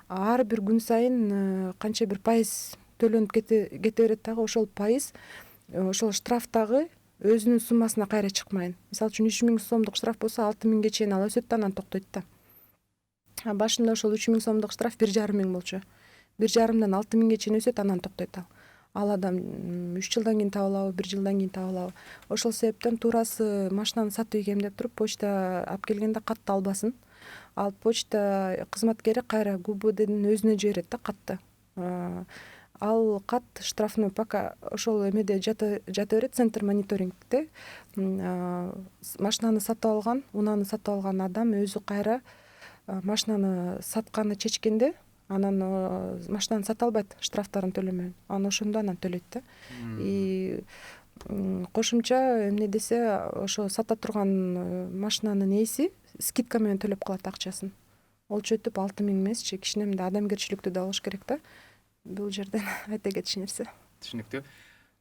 Ар бир күн сайын канча бир пайыз төлөнүп кете берет дагы. Ошол пайыз, ошол штрафтагы өзүнүн суммасына кайра чыкмайын. Мисалы үчүн 3000 сомдук штраф болсо, 6000ге чейин ала өсөт да, анан токтойт да. Башында ошол 3000 сомдук штраф 1,5 болчу. 1,5дан 6000ге чейин өсөт, анан токтойт ал. Ал адам 3 жылдан кийин таап алабы, 1 жылдан кийин таап алабы. Ошол себептен туурасы машинаны сатып ийгем деп туруп, почта алып келгенде катты албасын. Ал почта кызматкери кайра ГУБДдин өзүнө жиберет да катты. Ал кат штрафны пока ошол эмеде жата берет, центр мониторингде. Машинаны сатып алган, унааны сатып алган адам өзү кайра машинаны сатканы чечкенде, анан машинаны сата албайт штрафтарын төлөмөй, анан ошондо анан төлөйт да. И кошумча эмне десе, ошо сата турган машинанын ээси скидка менен төлөп калат акчасын. Ол чөтүп 6.000 эмесчи, кичине мындай адамгерчиликтүү да болуш керек да. Бул жерден айта кетиш нерсе. Түшүнүктүү.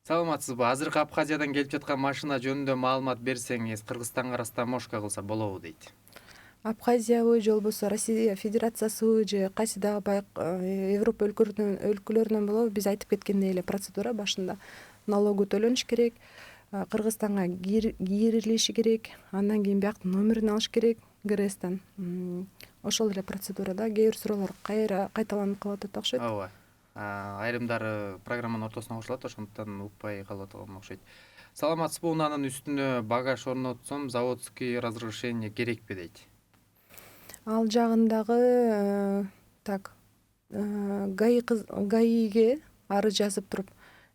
Саламатсызбы? Азыркы Абхазиядан келип жаткан машина жөнүндө маалымат берсеңиз, Кыргызстанга растаможка кылса болобу дейт. Абхазиябы же болбосо Россия Федерациясыбы же кайсы дагы Европа өлкөлөрүнөн болобу, биз айтып кеткендей эле процедура башында налогу төлөнүш керек, Кыргызстанга кирилиши керек, андан кийин биякта номерин алыш керек ГРСтен. Ошол эле процедурада кээ бир суроолор кайталанып калып атат окшойт. Ооба. Айрымдары программанын ортосуна кошулат, ошондуктан укпай калып аткан окшойт. Саламатсызбы? Унаанын үстүнө багаж орнотсом, заводский разрешение керекпи дейт. Ал жагындагы ГАИге арыз жазып туруп,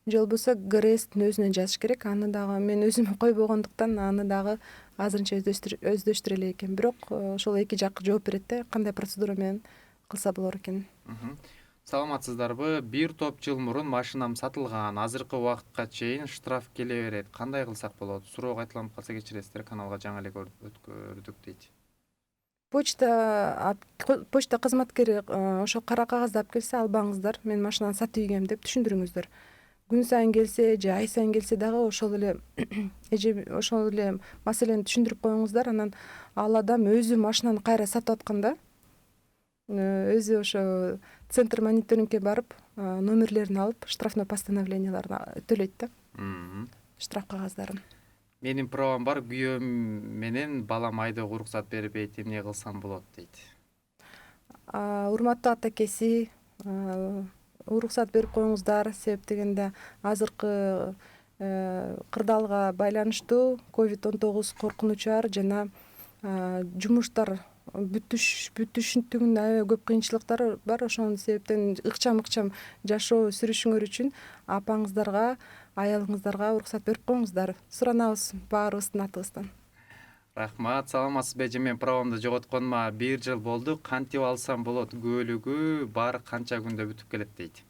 же болбосо ГРСтин өзүнө жазыш керек. Аны дагы мен өзүм койбогондуктан аны дагы азырынча өздөштүрө элек экен. Бирок ошол эки жак жооп берет да, кандай процедура менен кылса болор экен. Саламатсыздарбы? Бир топ жыл мурун машинам сатылган. Азыркы убакытка чейин штраф келе берет. Кандай кылсак болот? Суроо кайталанып калса кечиресиздер, каналга жаңы эле көрдүк дейт. Почта кызматкери ошо кара кагазды алып келсе, албаңыздар, мен машинаны сатып ийгем деп түшүндүрүңүздөр. Күн сайын келсе же ай сайын келсе дагы ошол эле маселени түшүндүрүп коюңуздар. Анан ал адам өзү машинаны кайра сатып атканда өзү ошо центр мониторингке барып, номерлерин алып, штрафной постановленияларын төлөйт да, штраф кагаздарын. Менин правам бар, күйөөм менен балам айдоого уруксат бербейт, эмне кылсам болот дейт. Урматтуу атакеси, уруксат берип коюңуздар, себеп дегенде азыркы кырдаалга байланыштуу COVID-19 коркунучу жана жумуштар бүтүшүндүгүндө аябай көп кыйынчылыктар бар. Ошонун себептен ыкчам жашоо сүрүшүңөр үчүн апаңыздарга, аялыңыздарга уруксат берип коюңуздар. Суранабыз баарыбыздын атыбыздан. Рахмат. Саламатсызбы? Мен правамды жоготконыма 1 жыл болду. Кантип алсам болот? Көөлүгү бар, канча күндө бүтүп келет дейт.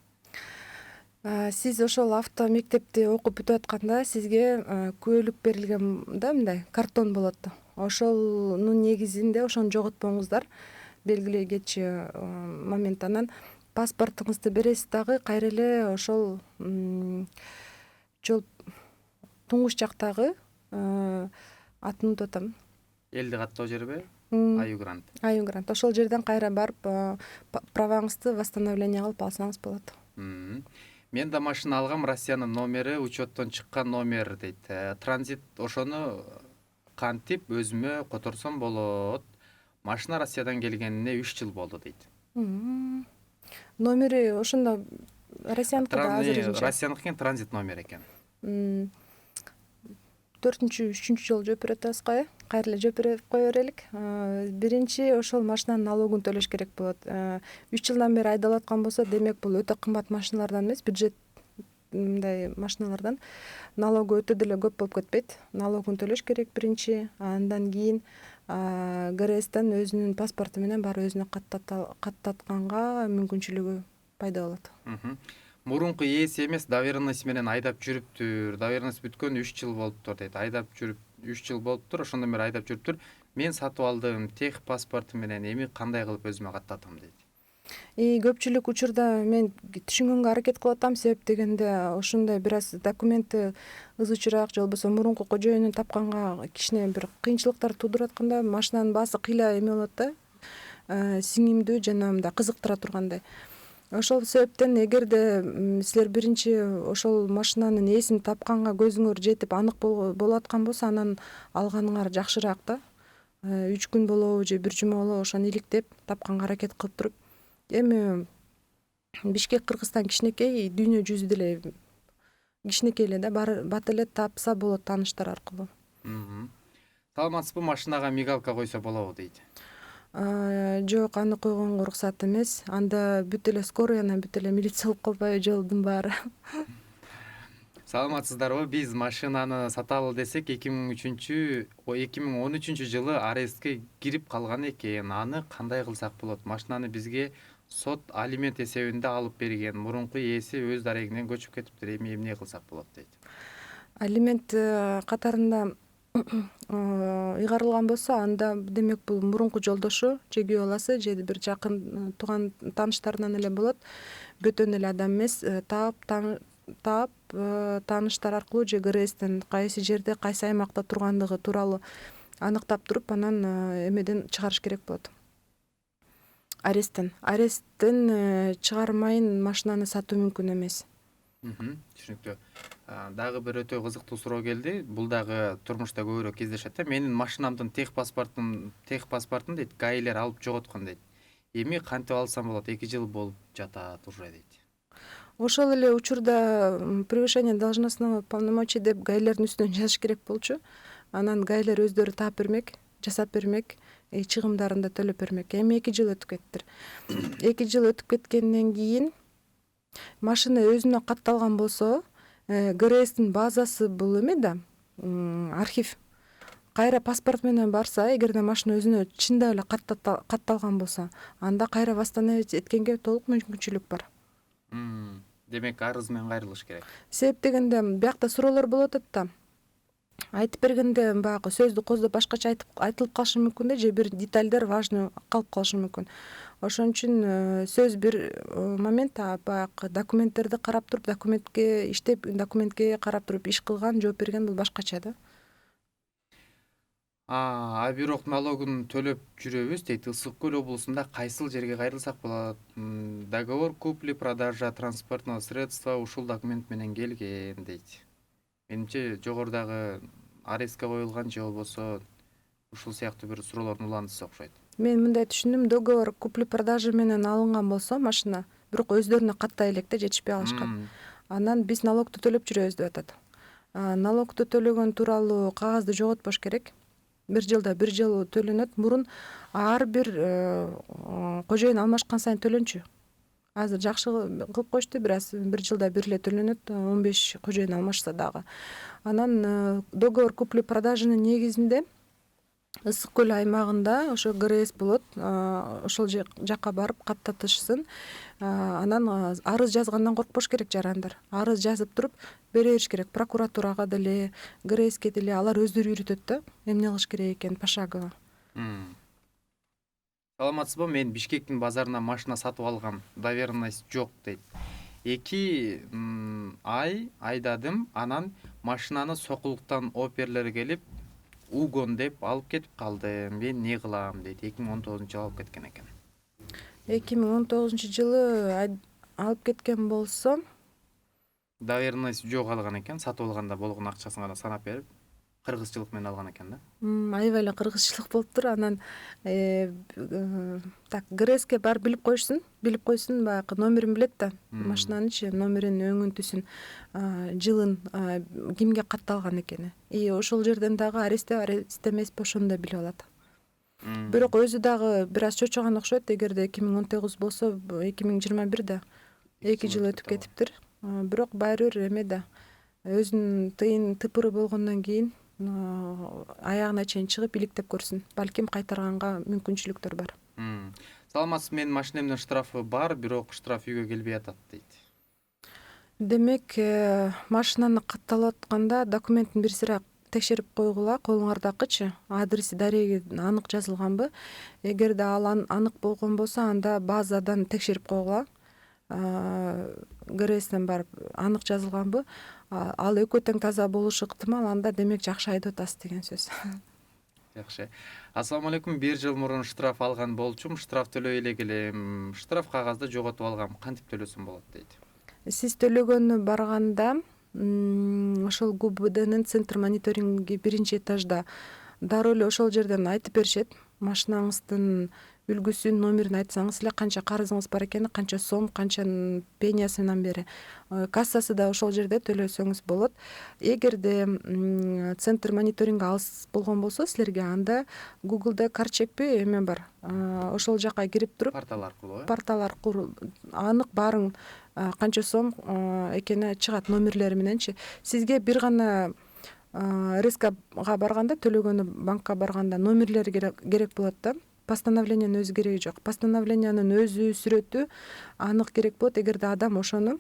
Сиз ошол авто мектепти окуп бүтүп атканда сизге күбөлүк берилген да, мындай картон болот. Ошонун негизинде ошону жоготпоңуздар белгиленгенче моментанан паспортуңузду бересиз дагы кайра эле ошол туңгуч жактагы атын унутуп атам. Элди каттоо жерби? Аюгрант. Аюгрант. Ошол жерден кайра барып праваңызды восстановление кылып алсаңыз болот. Мен да машина алгам, Россиянын номери, учеттон чыккан номер дейт. Транзит ошону кантип өзүмө которсом болот? Машина Россиядан келгенине 3 жыл болду дейт. Номери ошондо Россияныкы да азырынча. Россияныкы транзит номер экен. 4-3 жолу жооп берип атасызга, кайра эле жооп берип кое берелик. Биринчи ошол машинанын налогун төлөш керек болот. 3 жылдан бери айдалып аткан болсо, демек бул өтө кымбат машиналардан эмес, бюджет мындай машиналардан налогу өтө деле көп болуп кетпейт. Налогун төлөш керек биринчи, андан кийин ГРСтен өзүнүн паспорту менен баары өзүнө каттатканга мүмкүнчүлүгү пайда болот. Мурунку ээси эмес, доверенность менен айдап жүрүптүр. Доверенность бүткөн 3 жыл болуптур дейт. Айдап жүрүп 3 жыл болуптур, ошондон бери айдап жүрүптүр. Мен сатып алдым, тех паспорту менен, эми кандай кылып өзүмө каттатам дейт. Көпчүлүк учурда мен түшүнгөнгө аракет кылып атам, себеп дегенде ошондой бир аз документи ызычыраак же болбосо мурунку кожоюнун тапканга кичине бир кыйынчылыктар туудуруп атканда машинанын баасы кыйла эме болот да, сиңимдүү жана мындай кызыктыра тургандай. Ошол себептен эгерде силер биринчи ошол машинанын ээсин тапканга көзүңөр жетип анык болуп аткан болсо, анан алганыңар жакшыраак да. 3 күн болобу же 1 жума болобу, ошону иликтеп тапканга аракет кылып туруп. Эми Бишкек Кыргызстан кичинекей, дүйнө жүзү деле кичинекей эле да, бат эле тапса болот тааныштар аркылуу. Саламатсызбы? Машинага мигалка койсо болобу дейт. Жок, аны койгонго уруксат эмес. Анда бүт эле скорыйна, бүт эле милиция болуп калбайбы жолдун баары. Саламатсыздарбы? Биз машинаны саталы десек 2013 жылы арестке кирип калган экен. Аны кандай кылсак болот? Машинаны бизге сот алимент эсебинде алып берген мурунку ээси өз дарегинен көчүп кетиптир. Эми эмне кылсак болот дейт. Алимент катарында ыйгарылган болсо, анда демек бул мурунку жолдошу же күйөө баласы же бир жакын тууган тааныштарынан эле болот. Бөтөн эле адам эмес, таап тааныштар аркылуу же ГРСтен кайсы жерде кайсы аймакта тургандыгы тууралуу аныктап туруп, анан эмеден чыгарыш керек болот. Аресттен чыгармайын машинаны сатуу мүмкүн эмес. Түшүнүктүү. Дагы бир өтө кызыктуу суроо келди. Бул дагы турмушта көбүрөөк кездешет да. Менин машинамдын техпаспортун дейт, гаилер алып жоготкон дейт. Эми кантип алсам болот? 2 жыл болуп жатат уже дейт. Ошол эле учурда превышение должностного полномочий деп гаилердин үстүнөн жазыш керек болчу. Анан гаилер өздөрү таап бермек, жасап бермек, чыгымдарын да төлөп бермек. Эми 2 жыл өтүп кетиптир. 2 жыл өтүп кеткенден кийин машина өзүнө катталган болсо, ГРСтин базасы бул эме да, архив. Кайра паспорт менен барса, эгерде машина өзүнө чындап эле катталган болсо, анда кайра восстановить эткенге толук мүмкүнчүлүк бар. Демек арыз менен кайрылыш керек. Себеп дегенде биякта суроолор болуп атат да. Айтып бергенде баягы сөздү коздоп башкача айтылып калышы мүмкүн да, же бир детальдер важный калып калышы мүмкүн. Ошон үчүн сөз бир момент, баягы документтерди карап туруп, документке иштеп, документке карап туруп иш кылган, жооп берген бул башкача да. Бирок налогун төлөп жүрөбүз дейт. Ысык Көл облусунда кайсыл жерге кайрылсак болот? Договор купли-продажа транспортного средства ушул документ менен келген дейт. Менимче жогорудагы арестке коюлган же болбосо ушул сыяктуу бир суроолордун уландысы окшойт. Мен мындай түшүндүм, договор купли-продажа менен алынган болсо машина, бирок өздөрүнө каттай элек да, жетишпей калышкан. Анан биз налогду төлөп жүрөбүз деп атат. Налогду төлөгөн тууралуу кагазды жоготпош керек. 1 жылда 1 жыл төлөнөт. Мурун ар бир кожоюн алмашкан сайын төлөнчү. Азыр жакшы кылып коюшту, бир 1 жылда 1 эле төлөнөт, 15 кожоюн алмашса дагы. Анан договор купли-продажанын негизинде Ысык Көл аймагында ошо ГРС болот, ошол жакка барып каттатышсын. Анан арыз жазгандан коркпош керек жарандар. Арыз жазып туруп бере бериш керек прокуратурага деле, ГРСке деле. Алар өздөрү үйрөтөт да, эмне кылыш керек экенин пошагово. Саламатсызбы? Мен Бишкектин базарынан машина сатып алгам. Доверенность жок дейт. 2 ай айдадым, анан машинаны Сокулуктан оперлер келип, угон деп алып кетип калды. Мен эмне кылам дейт. 2019-жылы алып кеткен экен. 2019-жылы алып кеткен болсо, доверенность жок алган экен, сатып алганда болгон акчасын гана санап берип, кыргызчылык менен алган экен да. Аябай эле кыргызчылык болуптур. Анан так ГРСке барып билип койсун, баягы номерин билет да, машинанынчы номерин, өңүн, түсүн, жылын, кимге катталган экени. Ошол жерден дагы арест эмеспи, ошону да билип алат. Бирок өзү дагы бир аз чочогон окшойт. Эгерде 2019 болсо, 2021да 2 жыл өтүп кетиптир. Бирок баары бир эме да, өзүнүн тыйын тыпыры болгондон кийин аягына чейин чыгып иликтеп көрсүн. Балким кайтарганга мүмкүнчүлүктөр бар. Саламатсыз, менин машинемдин штрафы бар, бирок штраф үйгө келбей атат дейт. Демек, машинаны катталып атканда документтин бир сыйра текшерип койгула, колуңардакычы, адреси, дареги анык жазылганбы? Эгерде ал анык болгон болсо, анда базадан текшерип койгула. ГРСтен барып анык жазылганбы? Ал экөө тең таза болушу ыктымал, анда демек жакшы айдап атасыз деген сөз. Жакшы. Ассаламу алейкум. 1 жыл мурун штраф алган болчумун. Штраф төлөй элек элем. Штраф кагазды жоготуп алгам. Кантип төлөсөм болот дейт. Сиз төлөгөнү барганда, ошол ГУБДнын центр мониторинги 1-этажда дароо эле ошол жерден айтып беришет. Машинаңыздын үлгүсүн, номерин айтсаңыз эле, канча карызыңыз бар экени, канча сом, канча пенясынан бери. Кассасы да ошол жерде, төлөсөңүз болот. Эгерде центр мониторинг алыс болгон болсо силерге, анда Google'да карчекпи эме бар. Ошол жакка кирип туруп, портал аркылуу анык баарын канча сом экени чыгат, номерлери мененчи. Сизге бир гана РСКга барганда, төлөгөнү банкка барганда номерлери керек болот да. постановлениянын өзү кереги жок. Постановлениянын өзү сүрөтү анык керек болот эгерде адам ошону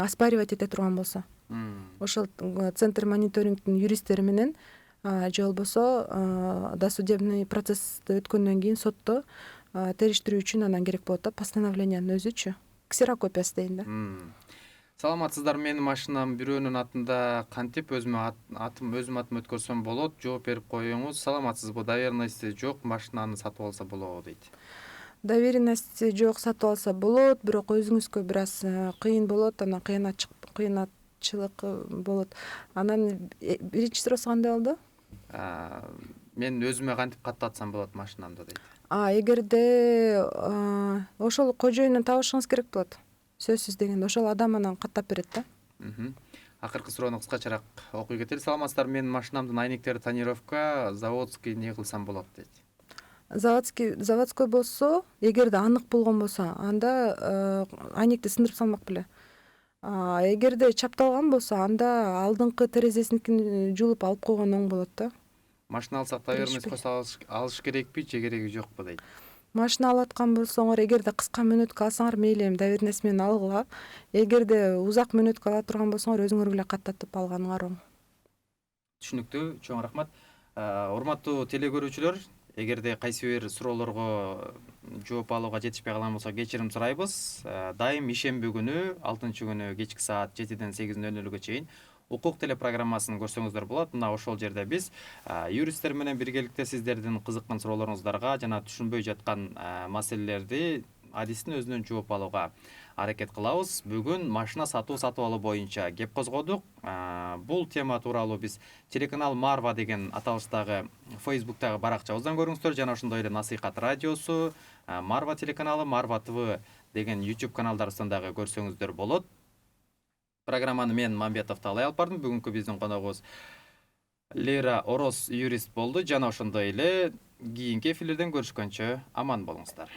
оспаривать эте турган болсо. Ошол центр мониторингдин юристтери менен же болбосо досудебный процессти өткөндөн кийин сотто териштирүү үчүн анан керек болот да постановлениянын өзүчү. Ксерокопиясы дейин да. Саламатсыздар, менин машинам бирөөнүн атында, кантип өзүм атым өткөрсөм болот? Жооп берип коюңуз. Саламатсызбы? Доверенности жок, машинаны сатып алса болобу дейт. Доверенности жок, сатып алса болот, бирок өзүңүзгө бир аз кыйын болот, анан кыйынатчылык болот. Анан биринчи суроосу кандай болду? Мен өзүмө кантип каттатсам болот машинамды дейт. Эгерде ошол кожоюнун табышыңыз керек болот. Сөзсүз дегенде ошол адам анан каттап берет да. Акыркы суроону кыскачараак окуй кетели. Саламатсыздар, менин машинамдын айниктери тонировка, заводский не кылсам болот дейт. Заводской болсо, эгерде анык болгон болсо, анда айникти сындырып салмак беле. Эгерде чапталган болсо, анда алдыңкы терезесиникин жуулуп алып койгон оң болот да. Машина алсак доверенность койсо алыш керекпи же кереги жокпу дейт. Машина алып аткан болсоңор, эгерде кыска мөөнөткө алсаңар мейли, эми доверенность менен алгыла. Эгерде узак мөөнөткө ала турган болсоңор, өзүңөр эле каттатып алганыңар оң. Түшүнүктүү, чоң рахмат. Урматтуу теле-көрүүчүлөр, эгерде кайсы бир суроолорго жооп алууга жетишпей калган болсо кечирим сурайбыз. Дайым ишемби күнү 6-күнү кечки саат 7-ден 8:00-га чейин укук телепрограммасын көрсөңүздөр болот. Мына ошол жерде биз юристтер менен биргеликте сиздердин кызыккан суроолоруңуздарга жана түшүнбөй жаткан маселелерди адистин өзүнөн жооп алууга аракет кылабыз. Бүгүн машина сатып алуу боюнча кеп козгодук. Бул тема тууралуу биз телеканал Марва деген аталыштагы Facebook'тагы баракчабыздан көрүңүздөр, жана ошондой эле Насыйкат радиосу, Марва телеканалы, Марва ТВ деген YouTube каналдарыбыздан дагы көрсөңүздөр болот. Программаны мен Мамбетов Талай алып бардым. Бүгүнкү биздин коногубуз Лера Ороз юрист болду, жана ошондой эле кийинки эфирлерден көрүшкөнчө аман болуңуздар.